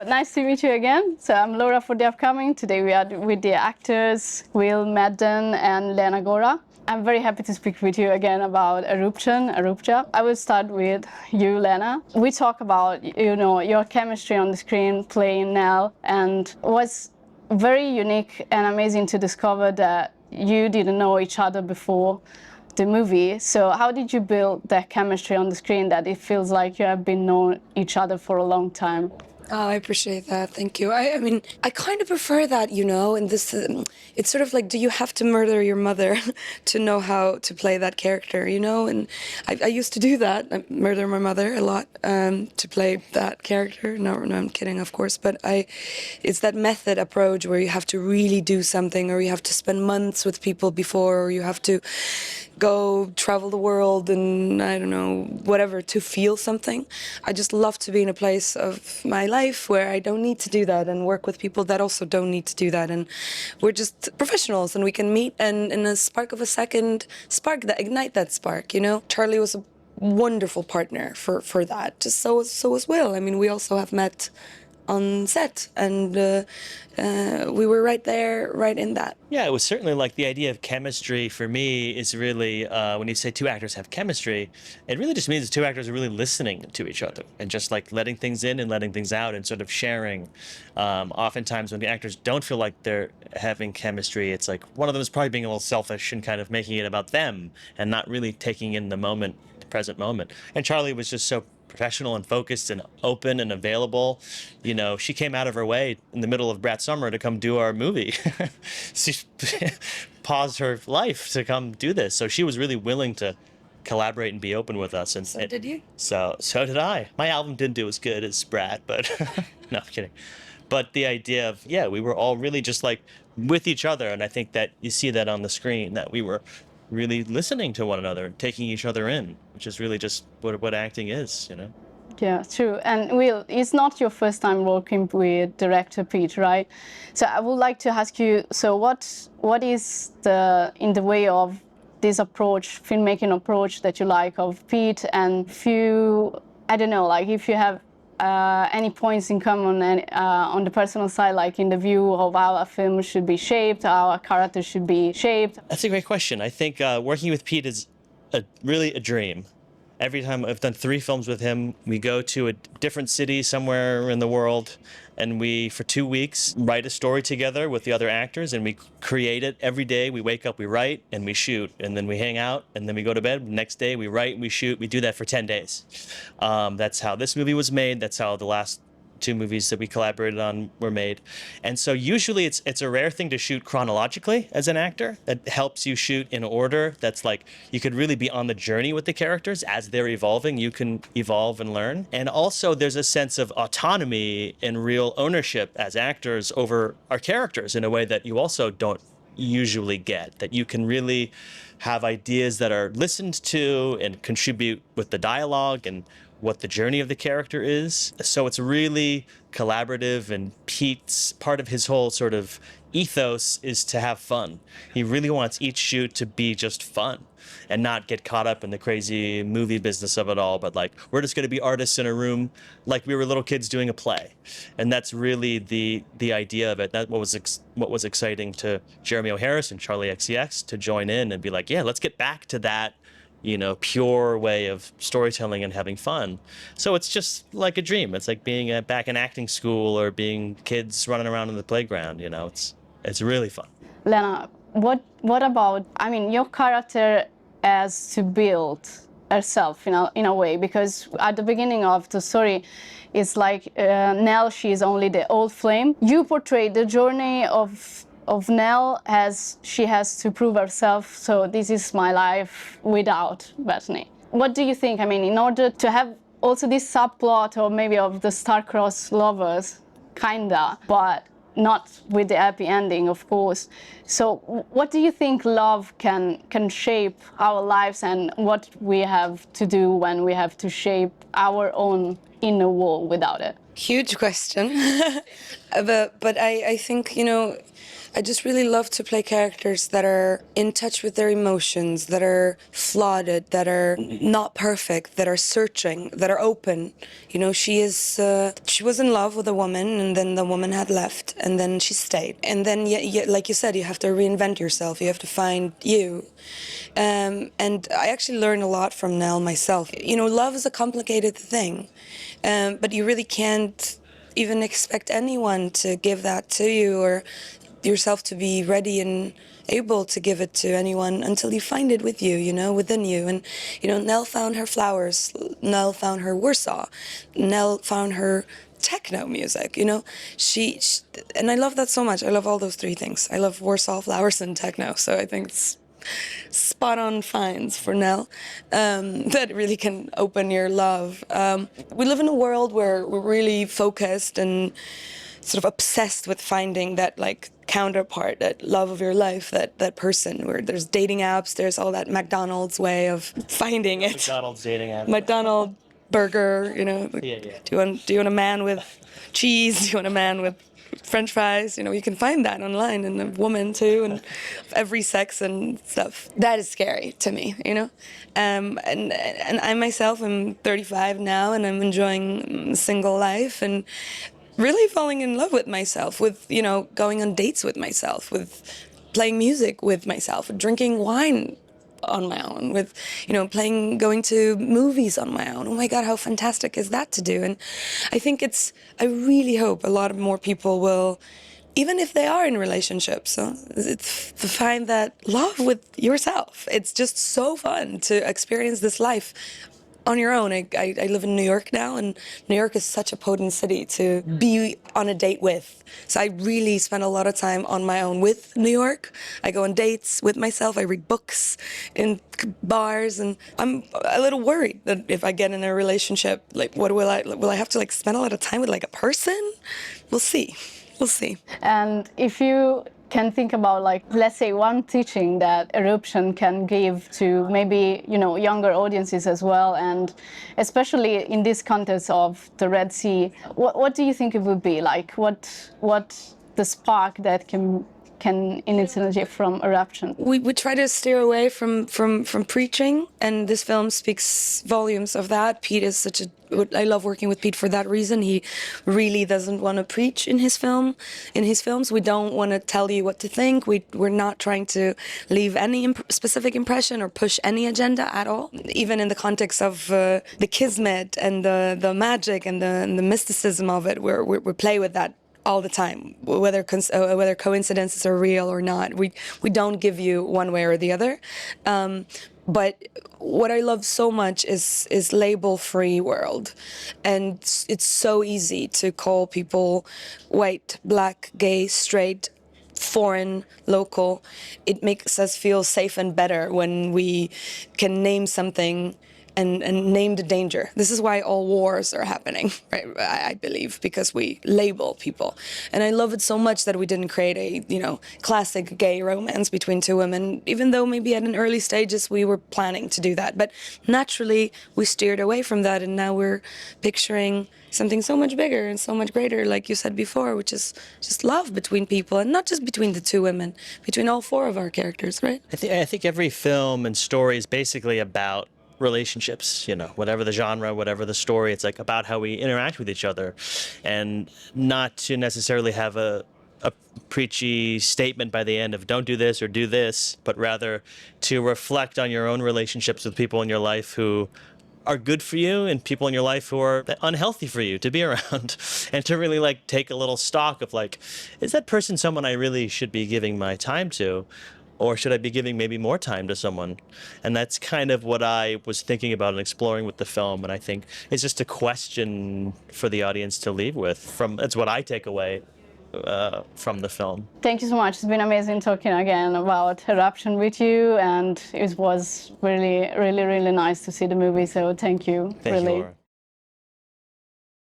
Nice to meet you again. So I'm Laura for the upcoming. Today we are with the actors Will, Madden and Lena Gora. I'm very happy to speak with you again about Erupcja. I will start with you, Lena. We talk about, your chemistry on the screen playing Nell, and it was very unique and amazing to discover that you didn't know each other before the movie. So how did you build that chemistry on the screen that it feels like you have been known each other for a long time? Oh, I appreciate that. Thank you. I mean, I kind of prefer that, and this, it's sort of like, do you have to murder your mother to know how to play that character, And I used to do that, I murder my mother a lot, to play that character. No, I'm kidding, of course, but it's that method approach where you have to really do something, or you have to spend months with people before, or you have to go travel the world and I don't know, whatever, to feel something. I just love to be in a place of my life where I don't need to do that and work with people that also don't need to do that. And we're just professionals and we can meet and in a spark of a second spark that ignite that spark, Charlie was a wonderful partner for that. Just so as Will. I mean, we also have met on set, and we were right there, right in that. Yeah, it was certainly like the idea of chemistry for me is really, when you say two actors have chemistry, it really just means the two actors are really listening to each other and just like letting things in and letting things out and sort of sharing. Oftentimes when the actors don't feel like they're having chemistry, it's like one of them is probably being a little selfish and kind of making it about them and not really taking in the moment, the present moment. And Charlie was just so professional and focused and open and available. She came out of her way in the middle of Brat Summer to come do our movie. She paused her life to come do this. So she was really willing to collaborate and be open with us. And So did you? So did I. My album didn't do as good as Brat, but no, I'm kidding. But the idea of, we were all really just like with each other. And I think that you see that on the screen, that we were really listening to one another and taking each other in, which is really just what acting is, Yeah, true. And Will, it's not your first time working with director Pete, right? So I would like to ask you, so what is in the way of this approach, filmmaking approach that you like of Pete? And if you, I don't know, like if you have any points in common on the personal side, like in the view of how a film should be shaped, how a character should be shaped? That's a great question. I think working with Pete is really a dream. Every time I've done 3 films with him, we go to a different city somewhere in the world, and we, for 2 weeks, write a story together with the other actors, and we create it every day. We wake up, we write, and we shoot, and then we hang out, and then we go to bed. Next day, we write and we shoot. We do that for 10 days. That's how this movie was made. That's how the last 2 movies that we collaborated on were made. And so usually it's a rare thing to shoot chronologically as an actor. That helps you shoot in order. That's like, you could really be on the journey with the characters as they're evolving. You can evolve and learn. And also there's a sense of autonomy and real ownership as actors over our characters in a way that you also don't usually get, that you can really have ideas that are listened to and contribute with the dialogue and what the journey of the character is. So it's really collaborative, and Pete's part of his whole sort of ethos is to have fun. He really wants each shoot to be just fun and not get caught up in the crazy movie business of it all, but like, we're just going to be artists in a room like we were little kids doing a play. And that's really the idea of it. That what was exciting to Jeremy O'Harris and Charlie XCX to join in and be like, let's get back to that pure way of storytelling and having fun. So it's just like a dream. It's like being back in acting school or being kids running around in the playground. It's really fun. Lena, what about, I mean, your character has to build herself in a way, because at the beginning of the story, it's like Nell, she's only the old flame. You portray the journey of Nell as she has to prove herself, so this is my life without Bethany. What do you think? I mean, in order to have also this subplot, or maybe of the star-crossed lovers, kinda, but not with the happy ending, of course. So what do you think love can shape our lives, and what we have to do when we have to shape our own in a world without it? Huge question. But I think, you know, I just really love to play characters that are in touch with their emotions, that are flawed, that are not perfect, that are searching, that are open. You know, she was in love with a woman, and then the woman had left, and then she stayed. And then, like you said, you have to reinvent yourself. You have to find you. And I actually learned a lot from Nell myself. You know, love is a complicated thing, but you really can't even expect anyone to give that to you, or yourself to be ready and able to give it to anyone until you find it with you, you know, within you. And, you know, Nell found her flowers, Nell found her Warsaw, Nell found her techno music, you know. She and I love that so much. I love all those three things. I love Warsaw, flowers, and techno. So I think it's spot on finds for Nell that really can open your love. We live in a world where we're really focused and sort of obsessed with finding that like counterpart, that love of your life, that person. Where there's dating apps, there's all that McDonald's way of finding it. McDonald's dating app. McDonald's burger, you know. Like, Yeah. Do you want a man with cheese? Do you want a man with French fries? You know, you can find that online, and a woman too, and every sex and stuff. That is scary to me, you know. And I myself am 35 now, and I'm enjoying single life and really falling in love with myself, with, you know, going on dates with myself, with playing music with myself, drinking wine on my own, with, you know, going to movies on my own. Oh my God, how fantastic is that to do? And I think I really hope a lot of more people will, even if they are in relationships, it's to find that love with yourself. It's just so fun to experience this life on your own. I live in New York now, and New York is such a potent city to be on a date with. So I really spend a lot of time on my own with New York. I go on dates with myself. I read books in bars, and I'm a little worried that if I get in a relationship, like, will I have to like spend a lot of time with like a person? We'll see. We'll see. And if you can think about, like, let's say one teaching that Eruption can give to maybe, you know, younger audiences as well, and especially in this context of the Red Sea, what do you think it would be? Like, what the spark that can in its energy from Eruption? We try to steer away from preaching, and this film speaks volumes of that. Pete is I love working with Pete for that reason. He really doesn't want to preach in his films. We don't want to tell you what to think. We're not trying to leave any specific impression or push any agenda at all. Even in the context of the kismet and the magic and the mysticism of it, we play with that all the time, whether coincidences are real or not. We don't give you one way or the other. But what I love so much is label-free world, and it's so easy to call people white, black, gay, straight, foreign, local. It makes us feel safe and better when we can name something and name the danger. This is why all wars are happening, right? I believe, because we label people. And I love it so much that we didn't create a, you know, classic gay romance between two women, even though maybe at an early stages we were planning to do that. But naturally we steered away from that, and now we're picturing something so much bigger and so much greater, like you said before, which is just love between people, and not just between the two women, between all four of our characters, right? I think every film and story is basically about relationships, you know, whatever the genre, whatever the story, it's like about how we interact with each other, and not to necessarily have a preachy statement by the end of don't do this or do this, but rather to reflect on your own relationships with people in your life who are good for you and people in your life who are unhealthy for you to be around, and to really like take a little stock of like, is that person someone I really should be giving my time to? Or should I be giving maybe more time to someone? And that's kind of what I was thinking about and exploring with the film. And I think it's just a question for the audience to leave with. That's what I take away from the film. Thank you so much. It's been amazing talking again about Eruption with you, and it was really, really, really nice to see the movie. So thank you. Thank you, Laura.